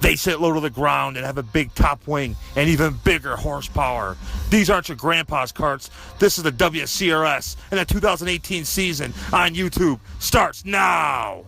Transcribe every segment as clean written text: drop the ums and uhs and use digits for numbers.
They sit low to the ground and have a big top wing and even bigger horsepower. These aren't your grandpa's karts. This is the WCRS, and the 2018 season on YouTube starts now.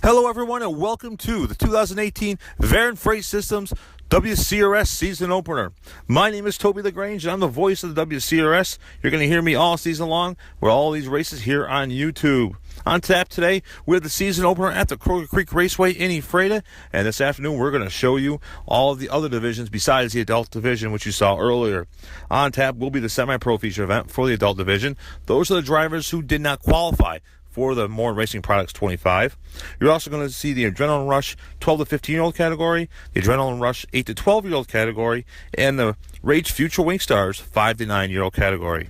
Hello everyone and welcome to the 2018 Varon Freight Systems WCRS season opener. My name is Toby LaGrange and I'm the voice of the WCRS. You're going to hear me all season long with all these races here on YouTube. On tap today, we have the season opener at the Caroga Creek Raceway in Ephrata, and this afternoon we're going to show you all of the other divisions besides the adult division, which you saw earlier. On tap will be the semi-pro feature event for the adult division. Those are the drivers who did not qualify for the More Racing Products 25. You're also going to see the Adrenaline Rush 12 to 15-year-old category, the Adrenaline Rush 8 to 12-year-old category, and the Rage Future Wing Stars 5 to 9-year-old category.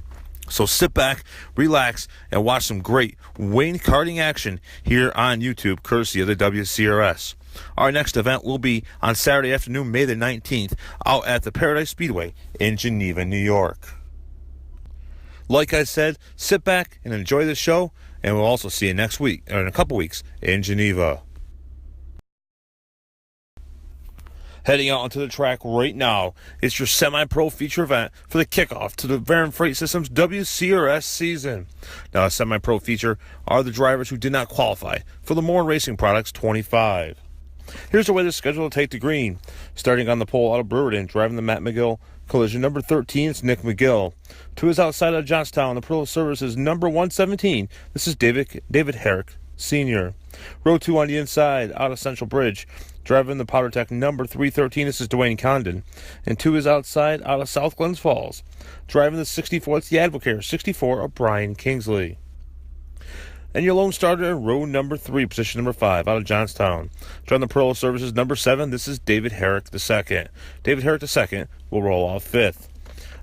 So sit back, relax, and watch some great Wayne karting action here on YouTube, courtesy of the WCRS. Our next event will be on Saturday afternoon, May the 19th, out at the Paradise Speedway in Geneva, New York. Like I said, sit back and enjoy the show, and we'll also see you next week, or in a couple weeks, in Geneva. Heading out onto the track right now, it's your semi-pro feature event for the kickoff to the Varon Freight Systems WCRS season. Now, a semi-pro feature are the drivers who did not qualify for the More Racing Products 25. Here's the way the schedule will take to green. Starting on the pole out of Brewerton, driving the Matt McGill collision number 13, it's Nick McGill. To his outside of Johnstown, the Pro Services number 117, this is David Herrick Sr. Row 2 on the inside, out of Central Bridge, driving the Powder Tech number 313, this is Dwayne Condon. And to his outside, out of South Glens Falls, driving the 64, it's the Advocare 64 of Brian Kingsley. And your lone starter in row number 3, position number 5, out of Johnstown. Driving the Pro Services number 7, this is David Herrick II. David Herrick II will roll off 5th.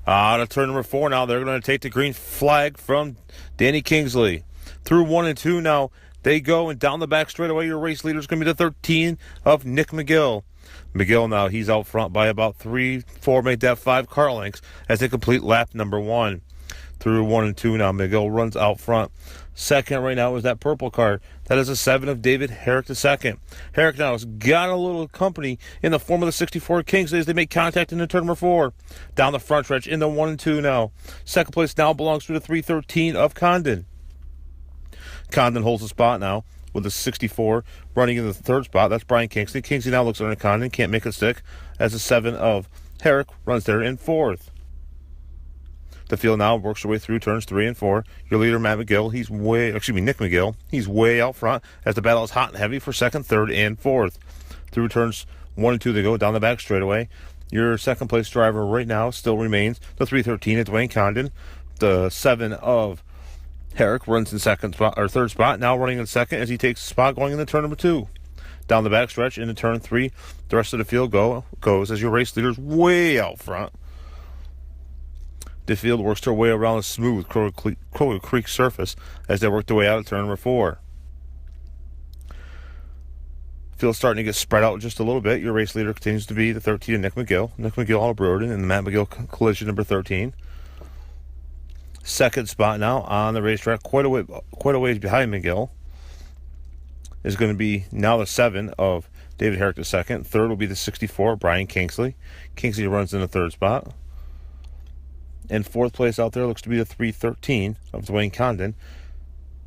Out of turn number 4 now, they're going to take the green flag from Danny Kingsley. Through 1 and 2 now, they go, and down the back straightaway, your race leader is going to be the 13 of Nick McGill. McGill now, he's out front by about 3-4, make that 5 car lengths as they complete lap number 1. Through 1 and 2 now, McGill runs out front. Second right now is that purple car. That is a 7 of David Herrick II. Herrick now has got a little company in the form of the 64 Kingsley as they make contact into turn number 4. Down the front stretch in the 1 and 2 now. Second place now belongs to the 313 of Condon. Condon holds the spot now with the 64 running in the third spot. That's Brian Kingsley. Kingsley now looks under Condon, can't make it stick as the 7 of Herrick runs there in 4th. The field now works their way through turns 3 and 4. Your leader, Nick McGill, he's way out front as the battle is hot and heavy for 2nd, 3rd, and 4th. Through turns 1 and 2, they go down the back straightaway. Your second place driver right now still remains the 313 at Dwayne Condon. The 7 of Herrick runs in third spot, now running in second as he takes a spot going into turn number 2. Down the back stretch into turn 3, the rest of the field goes as your race leader's way out front. The field works their way around a smooth Caroga Creek surface as they work their way out of turn number 4. Field's starting to get spread out just a little bit. Your race leader continues to be the 13 of Nick McGill. Nick McGill out of Brewerton and the Matt McGill collision number 13. Second spot now on the racetrack, quite a ways behind McGill, is going to be now the 7 of David Herrick II. Third will be the 64, Brian Kingsley. Kingsley runs in the third spot. And fourth place out there looks to be the 313 of Dwayne Condon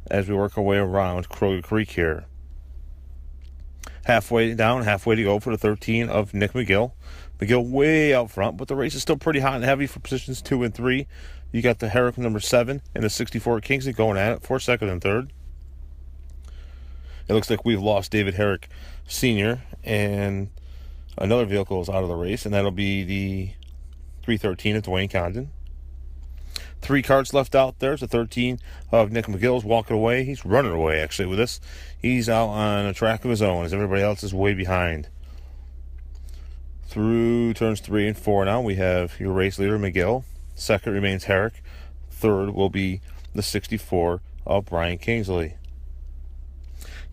as we work our way around Caroga Creek here. Halfway down, halfway to go for the 13 of Nick McGill. McGill way out front, but the race is still pretty hot and heavy for positions 2 and 3. You got the Herrick number 7 and the 64 Kingsley going at it for 2nd and 3rd. It looks like we've lost David Herrick Sr. and another vehicle is out of the race, and that'll be the 313 of Dwayne Condon. 3 carts left out there. It's the 13 of Nick McGill's walking away. He's running away, actually, with this. He's out on a track of his own as everybody else is way behind. Through turns 3 and 4 now, we have your race leader, McGill. Second remains Herrick. Third will be the 64 of Brian Kingsley.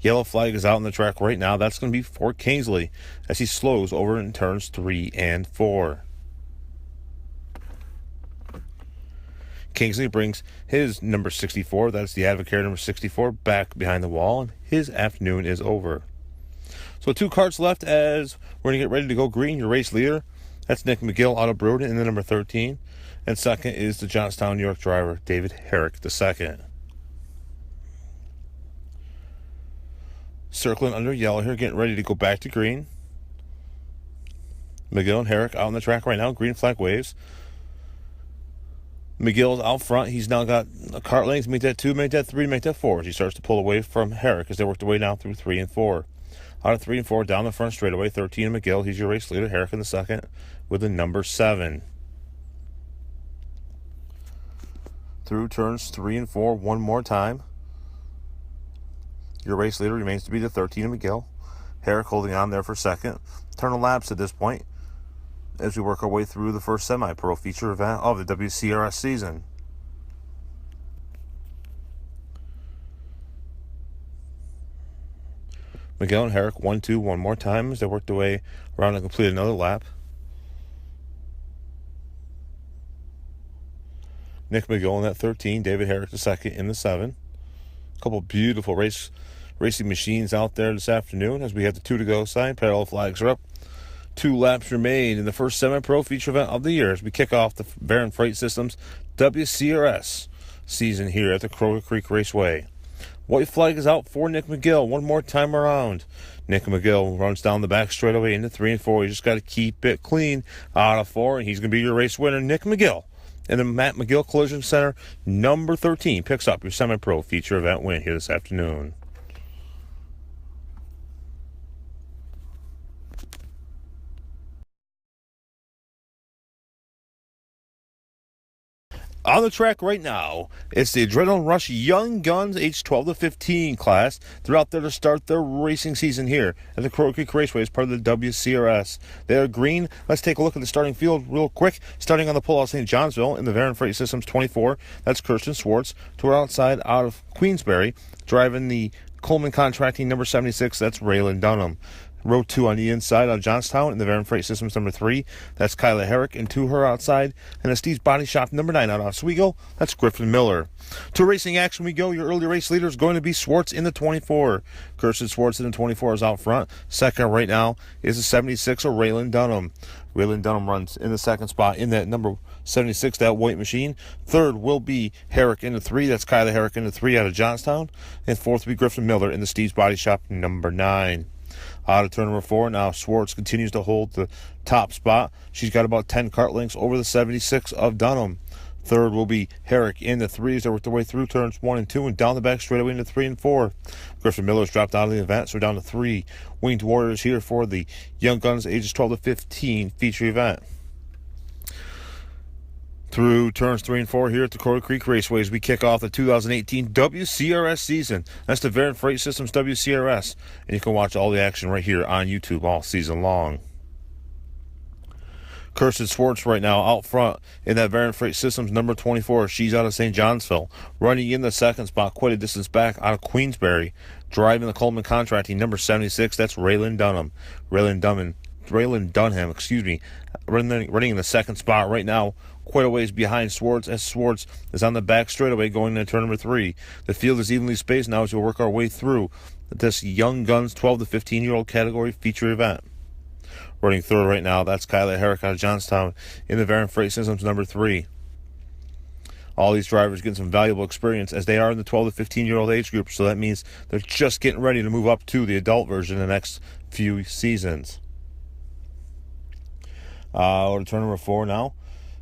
Yellow flag is out on the track right now. That's going to be for Kingsley as he slows over in turns 3 and 4. Kingsley brings his number 64, that's the Advocare number 64, back behind the wall, and his afternoon is over. So 2 carts left as we're going to get ready to go green. Your race leader, that's Nick McGill out of Brewton in the number 13. And second is the Johnstown, New York driver, David Herrick II. Circling under yellow here, getting ready to go back to green. McGill and Herrick out on the track right now. Green flag waves. McGill's out front. He's now got a cart length. Make that 2, make that 3, make that 4. As he starts to pull away from Herrick as they work their way down through 3 and 4. Out of 3 and 4, down the front straightaway, 13 McGill. He's your race leader. Herrick in the second with the number 7. Through turns 3 and 4 one more time. Your race leader remains to be the 13 McGill. Herrick holding on there for second. Turn of laps at this point as we work our way through the first semi-pro feature event of the WCRS season. McGill and Herrick 1-2 one more time as they work their way around and complete another lap. Nick McGill in that 13, David Herrick the second in the 7. A couple beautiful racing machines out there this afternoon as we have the 2 to go sign. Parallel flags are up. 2 laps remain in the first semi-pro feature event of the year as we kick off the Baron Freight Systems WCRS season here at the Caroga Creek Raceway. White flag is out for Nick McGill one more time around. Nick McGill runs down the back straightaway into 3 and 4. You just got to keep it clean out of 4, and he's going to be your race winner, Nick McGill. And the Matt McGill Collision Center, number 13, picks up your semi-pro feature event win here this afternoon. On the track right now, it's the Adrenaline Rush Young Guns age 12 to 15 class. They're out there to start their racing season here at the Caroga Creek Raceway as part of the WCRS. They are green. Let's take a look at the starting field real quick. Starting on the pole out of St. Johnsville in the Baron Freight Systems 24, that's Kirsten Swartz. To our outside out of Queensbury, driving the Coleman Contracting number 76, that's Raylan Dunham. Row 2 on the inside of Johnstown in the Baron Freight Systems number 3. That's Kyla Herrick. And to her outside, and the Steve's Body Shop number 9 out of Oswego. That's Griffin Miller. To racing action we go. Your early race leader is going to be Swartz in the 24. Kirsten Swartz in the 24 is out front. Second right now is the 76 of Raylan Dunham. Raylan Dunham runs in the second spot in that number 76, that white machine. Third will be Herrick in the 3. That's Kyla Herrick in the 3 out of Johnstown. And fourth will be Griffin Miller in the Steve's Body Shop number 9. Out of turn number 4, now Swartz continues to hold the top spot. She's got about 10 cart lengths over the 76 of Dunham. Third will be Herrick in the 3s. They work their way through turns 1 and 2 and down the back straightaway into 3 and 4. Griffin Miller's dropped out of the event, so we're down to 3 Winged Warriors here for the Young Guns ages 12 to 15 feature event. Through turns 3 and 4 here at the Caroga Creek Raceway as we kick off the 2018 WCRS season. That's the Baron Freight Systems WCRS. And you can watch all the action right here on YouTube all season long. Kirsten Swartz right now out front in that Baron Freight Systems number 24. She's out of St. Johnsville. Running in the second spot, quite a distance back out of Queensbury. Driving the Coleman Contracting number 76. That's Raylan Dunham. Raylan Dunham, running in the second spot right now, quite a ways behind Swartz, as Swartz is on the back straightaway going into turn number 3. The field is evenly spaced now as we work our way through this Young Guns 12 to 15-year-old category feature event. Running third right now, that's Kyla Herrick out of Johnstown in the Baron Freight Systems number 3. All these drivers getting some valuable experience as they are in the 12 to 15-year-old age group, so that means they're just getting ready to move up to the adult version in the next few seasons. To turn number 4 now.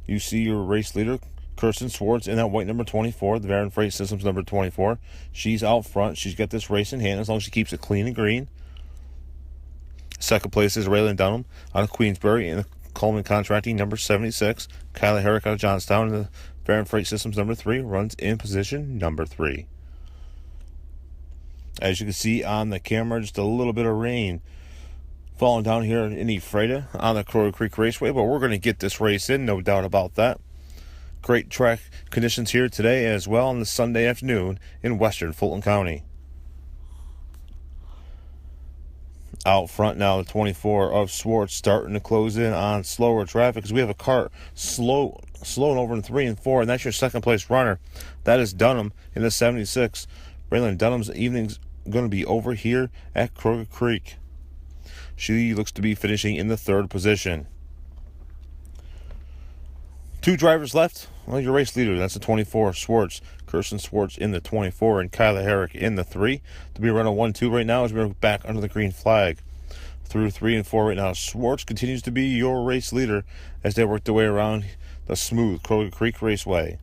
You see your race leader, Kirsten Swartz, in that white number 24, the Baron Freight Systems number 24. She's out front. She's got this race in hand as long as she keeps it clean and green. Second place is Raylan Dunham out of Queensbury in the Coleman Contracting number 76. Kyla Herrick out of Johnstown in the Baron Freight Systems number 3 runs in position number 3. As you can see on the camera, just a little bit of rain falling down here in Ephrata on the Caroga Creek Raceway, but we're going to get this race in, no doubt about that. Great track conditions here today as well on this Sunday afternoon in western Fulton County. Out front now, the 24 of Schwartz starting to close in on slower traffic because we have a cart slowing over in 3 and 4, and that's your second place runner. That is Dunham in the 76. Braylon Dunham's evening's going to be over here at Caroga Creek. She looks to be finishing in the 3rd position. 2 drivers left. Well, your race leader, that's the 24, Schwartz. Kirsten Schwartz in the 24 and Kyla Herrick in the 3. To be running 1-2 right now as we're back under the green flag. Through 3 and 4 right now. Schwartz continues to be your race leader as they work their way around the smooth Caroga Creek Raceway.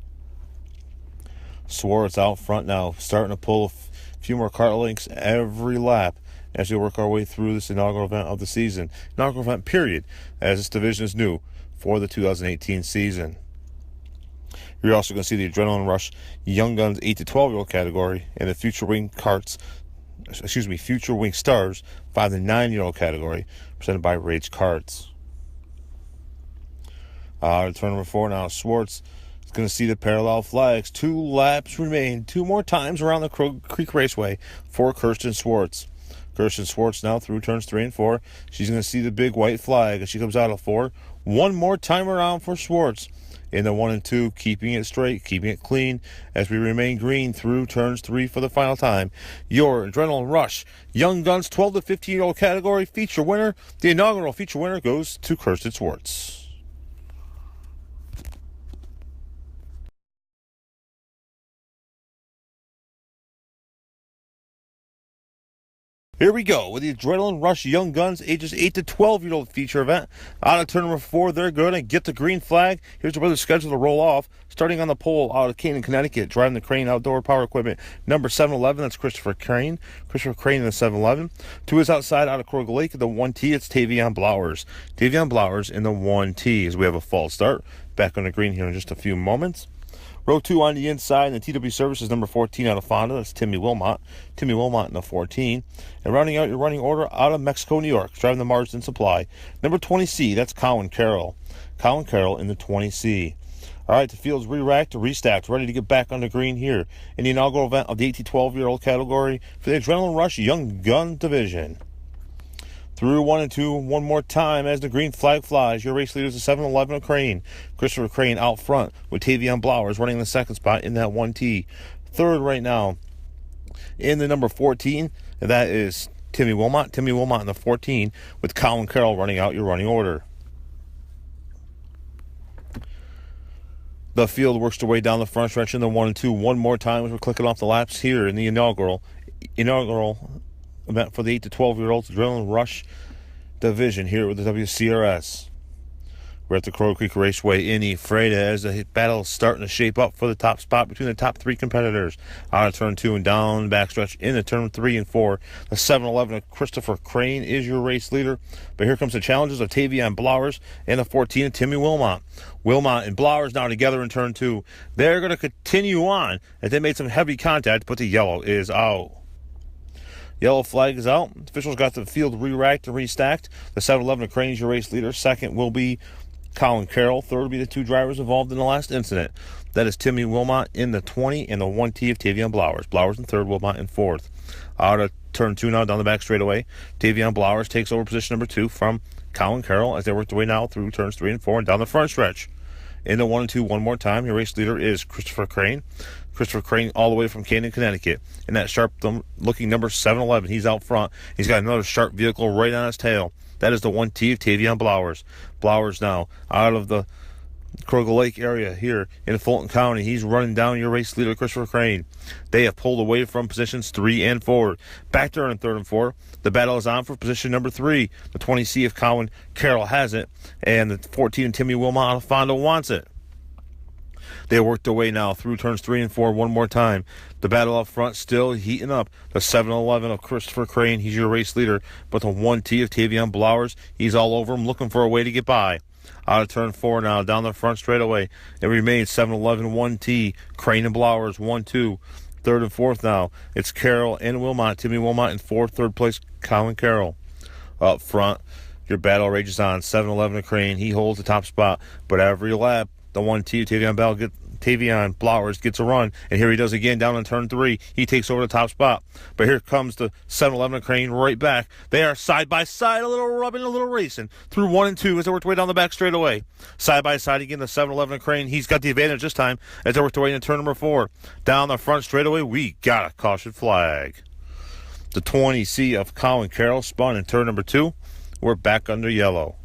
Schwartz out front now, starting to pull a few more kart links every lap as we work our way through this inaugural event of the season. Inaugural event period, as this division is new for the 2018 season. You're also going to see the Adrenaline Rush Young Guns 8 to 12-year-old category and the Future Wing Stars 5 to 9-year-old category presented by Rage Karts. Turn number 4 now, Schwartz is going to see the parallel flags. 2 laps remain. 2 more times around the Caroga Creek Raceway for Kirsten Schwartz. Kirsten Schwartz now through turns 3 and 4. She's going to see the big white flag as she comes out of 4. 1 more time around for Schwartz in the 1 and 2, keeping it straight, keeping it clean as we remain green through turns 3 for the final time. Your Adrenaline Rush Young Guns 12 to 15-year-old category feature winner. The inaugural feature winner goes to Kirsten Schwartz. Here we go with the Adrenaline Rush Young Guns ages 8 to 12-year-old feature event. Out of turn number 4, they're going to get the green flag. Here's the brother's schedule to roll off. Starting on the pole out of Canaan, Connecticut, driving the Crane Outdoor Power Equipment. Number 711, that's Christopher Crane. Christopher Crane in the 711. To his outside out of Caroga Lake, the 1T, it's Tavion Blowers. Tavion Blowers in the 1T as we have a false start. Back on the green here in just a few moments. Row 2 on the inside, and the TW Services number 14 out of Fonda. That's Timmy Wilmot. Timmy Wilmot in the 14. And rounding out your running order out of Mexico, New York, driving the Marsden Supply. Number 20C, that's Colin Carroll. Colin Carroll in the 20C. All right, the field's re-racked, restacked, ready to get back on the green here in the inaugural event of the 8 to 12-year-old category for the Adrenaline Rush Young Gun Division. Through 1 and 2, 1 more time as the green flag flies. Your race leader is the 711 of Crane. Christopher Crane out front with Tavion Blowers running the 2nd spot in that 1T. 3rd right now in the number 14, and that is Timmy Wilmot. Timmy Wilmot in the 14 with Colin Carroll running out your running order. The field works their way down the front stretch in the 1 and 2. 1 more time as we're clicking off the laps here in the inaugural event for the 8 to 12-year-olds Adrenaline Rush Division here with the WCRS. We're at the Caroga Creek Raceway in Ephrata as the battle is starting to shape up for the top spot between the top 3 competitors. Out of turn 2 and down the backstretch into turn 3 and 4. The 711 of Christopher Crane is your race leader. But here comes the challenges of Tavion Blowers and the 14 of Timmy Wilmot. Wilmot and Blowers now together in turn 2. They're going to continue on as they made some heavy contact, but the yellow is out. Yellow flag is out. Officials got the field re-racked and restacked. The 711 of Crane is your race leader. 2nd will be Colin Carroll. 3rd will be the 2 drivers involved in the last incident. That is Timmy Wilmot in the 20 and the 1T of Tavion Blowers. Blowers in 3rd, Wilmot in 4th. Out of turn 2 now down the back straightaway. Tavion Blowers takes over position number 2 from Colin Carroll as they work their way now through turns 3 and 4 and down the front stretch. In the 1 and 2, 1 more time. Your race leader is Christopher Crane. Christopher Crane all the way from Canaan, Connecticut. And that sharp-looking number 711, he's out front. He's got another sharp vehicle right on his tail. That is the 1T of Tavion Blowers. Blowers now out of the Caroga Lake area here in Fulton County. He's running down your race leader, Christopher Crane. They have pulled away from positions 3 and 4. Back there in 3rd and 4. The battle is on for position number 3. The 20C of Colin Carroll has it. And the 14 of Timmy Wilmot out of Fonda wants it. They worked their way now through turns 3 and 4 one more time. The battle up front still heating up. The 711 of Christopher Crane, he's your race leader. But the 1T of Tavion Blowers, he's all over him looking for a way to get by. Out of turn 4 now, down the front straightaway. It remains 711 1T, Crane and Blowers 1-2. 3rd and 4th now. It's Carroll and Wilmot. Timmy Wilmot in 4th, 3rd place, Colin Carroll. Up front, your battle rages on. 711 of Crane, he holds the top spot. But every lap, the 1T, Tavion Tavion Blowers gets a run, and here he does again down in turn 3. He takes over the top spot. But here comes the 7-Eleven Crane right back. They are side by side, a little rubbing, a little racing through 1 and 2 as they work their way down the back straightaway. Side by side again, the 7-Eleven Crane. He's got the advantage this time as they work their way into turn number 4. Down the front straightaway, we got a caution flag. The 20C of Colin Carroll spun in turn number 2. We're back under yellow.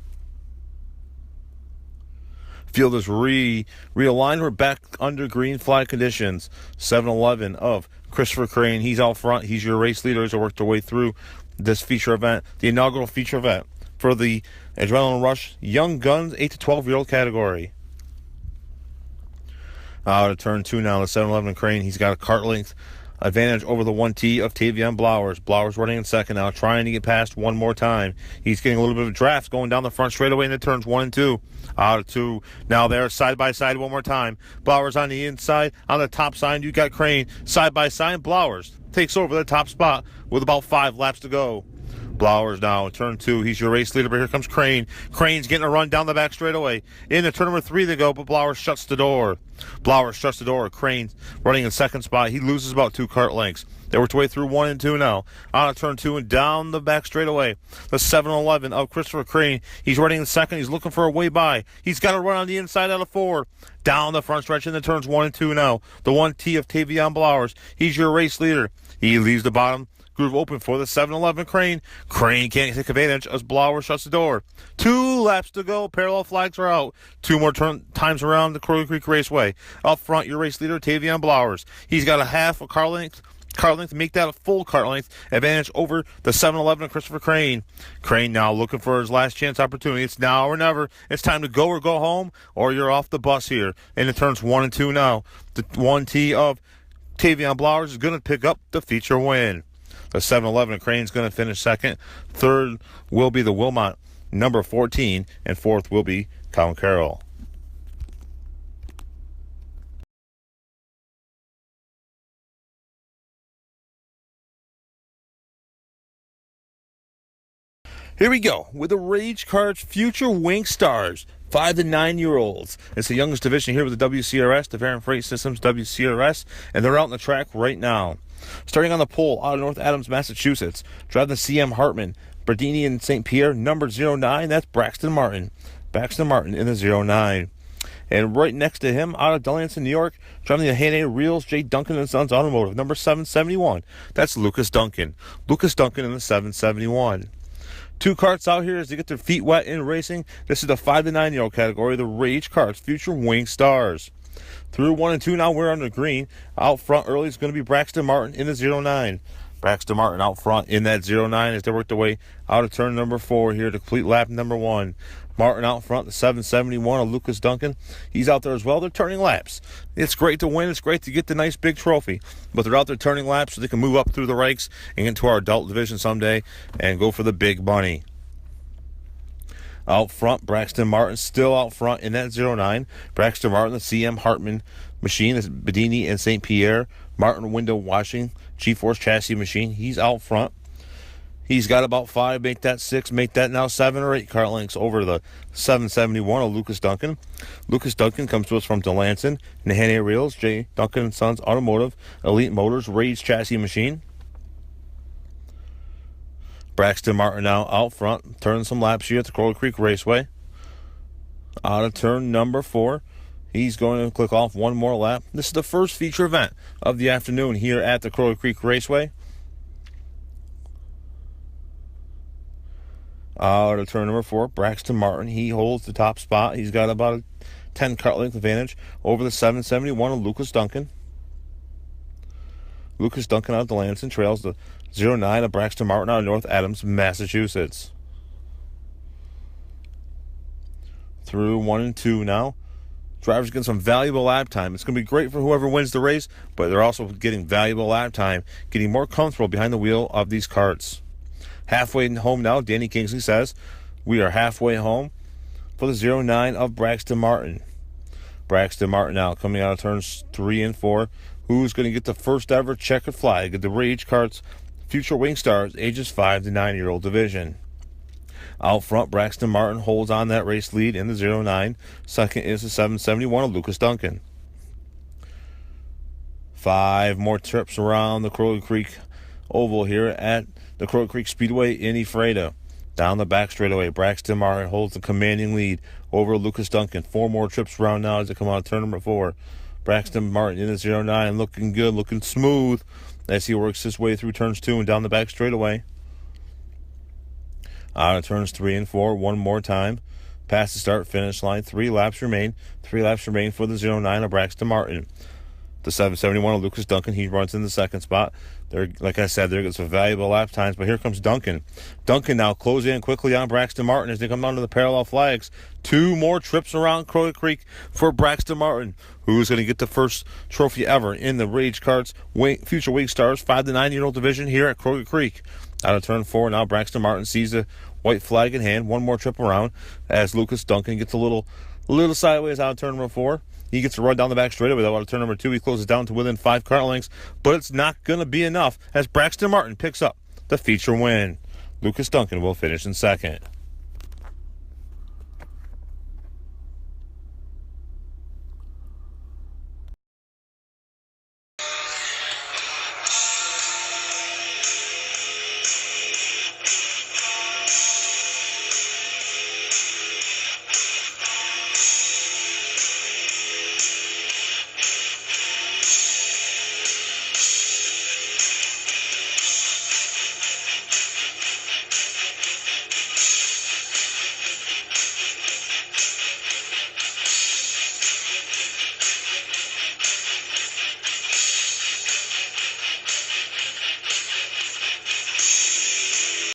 Field is realigned. We're back under green flag conditions. 7-Eleven of Christopher Crane. He's out front. He's your race leader as they work their way through this feature event, the inaugural feature event for the Adrenaline Rush Young Guns 8 to 12-year-old category. Out of turn 2 now, the 7-Eleven Crane. He's got a kart length advantage over the 1T of Tavion Blowers. Blowers running in second now, trying to get past one more time. He's getting a little bit of a draft going down the front straightaway into turns 1 and 2. Out of 2. Now they're side by side one more time. Blowers on the inside. On the top side, you got Crane. Side by side, Blowers takes over the top spot with about 5 laps to go. Blowers now in turn 2. He's your race leader, but here comes Crane. Crane's getting a run down the back straightaway. Into turn number 3 they go, but Blowers shuts the door. Blowers shuts the door. Crane's running in second spot. He loses about 2 kart lengths. They work their way through 1 and 2 now. On to turn 2 and down the back straightaway. The 7-Eleven of Christopher Crane. He's running in second. He's looking for a way by. He's got to run on the inside out of 4. Down the front stretch in the turns 1 and 2 now. The 1T of Tavion Blowers. He's your race leader. He leaves the bottom groove open for the 7-Eleven Crane. Crane can't take advantage as Blowers shuts the door. 2 laps to go. Parallel flags are out. 2 more times around the Crow Creek Raceway. Up front, your race leader, Tavion Blowers. He's got a half a car length to make that a full kart length advantage over the 7-Eleven of Christopher Crane. Crane now looking for his last chance opportunity. It's now or never. It's time to go or go home, or you're off the bus here. And it turns 1 and 2 now. The 1T of Tavion Blowers is going to pick up the feature win. The 7-Eleven Crane's going to finish second. Third will be the Wilmot number 14, and fourth will be Colin Carroll. Here we go with the Rage Karts Future Wing Stars, 5 to 9-year-olds. It's the youngest division here with the WCRS, the Variant Freight Systems WCRS, and they're out on the track right now. Starting on the pole out of North Adams, Massachusetts, driving the CM Hartman, Berdini and St. Pierre, number 09, that's Braxton Martin. Braxton Martin in the 09. And right next to him, out of Delancey, New York, driving the Hannay Reels, J. Duncan & Sons Automotive, number 771, that's Lucas Duncan. Lucas Duncan in the 771. 2 karts out here as they get their feet wet in racing. This is the 5 to 9-year-old category, the Rage Karts Future Wing Stars. Through 1 and 2 now, we're on the green. Out front early is going to be Braxton Martin in the 09. Braxton Martin out front in that 09 as they work their way out of turn number 4 here to complete lap number 1. Martin out front, the 771 of Lucas Duncan. He's out there as well. They're turning laps. It's great to win. It's great to get the nice big trophy. But they're out there turning laps so they can move up through the ranks and get into our adult division someday and go for the big money. Out front, Braxton Martin still out front in that 09. Braxton Martin, the CM Hartman machine, that's Bedini and St. Pierre. Martin window washing, G-Force chassis machine. He's out front. He's got about 5, make that 6, make that now 7 or 8 kart lengths over the 771 of Lucas Duncan. Lucas Duncan comes to us from Delancey, Hannay Reels, J. Duncan & Sons Automotive, Elite Motors, Rage chassis machine. Braxton Martin now out front, turning some laps here at the Crow Creek Raceway. Out of turn number 4, he's going to click off one more lap. This is the first feature event of the afternoon here at the Crow Creek Raceway. Out of turn number 4, Braxton Martin, he holds the top spot. He's got about a 10 kart length advantage over the 771 of Lucas Duncan. Lucas Duncan out of Delancey trails the 09 of Braxton Martin out of North Adams, Massachusetts. Through 1 and 2 now. Drivers getting some valuable lap time. It's going to be great for whoever wins the race, but they're also getting valuable lap time, getting more comfortable behind the wheel of these karts. Halfway home now, Danny Kingsley says, we are halfway home for the 09 of Braxton Martin. Braxton Martin now coming out of turns 3 and 4. Who's going to get the first ever checkered flag of the Rage Karts Future Wing Stars ages 5 to 9-year-old division? Out front, Braxton Martin holds on that race lead in the 09. Second is the 771 of Lucas Duncan. 5 more trips around the Caroga Creek Oval here at the Caroga Creek Speedway in Ephrata. Down the back straightaway, Braxton Martin holds the commanding lead over Lucas Duncan. 4 more trips around now as they come out of turn number 4. Braxton Martin in the 09, looking good, looking smooth as he works his way through turns 2 and down the back straightaway. Out of turns 3 and 4, one more time. Past the start finish line, 3 laps remain. 3 laps remain for the 09 of Braxton Martin. The 771 of Lucas Duncan, he runs in the second spot. There, like I said, there gets some valuable lap times, but here comes Duncan. Duncan now closing in quickly on Braxton Martin as they come down to the parallel flags. 2 more trips around Caroga Creek for Braxton Martin, who's going to get the first trophy ever in the Rage Karts Future Wake Stars 5 to 9-year-old division here at Caroga Creek. Out of turn 4 now, Braxton Martin sees the white flag in hand. 1 more trip around as Lucas Duncan gets a little sideways out of turn number 4. He gets to run down the back straightaway, though. Out of turn number 2, he closes down to within 5 kart lengths, but it's not going to be enough as Braxton Martin picks up the feature win. Lucas Duncan will finish in second.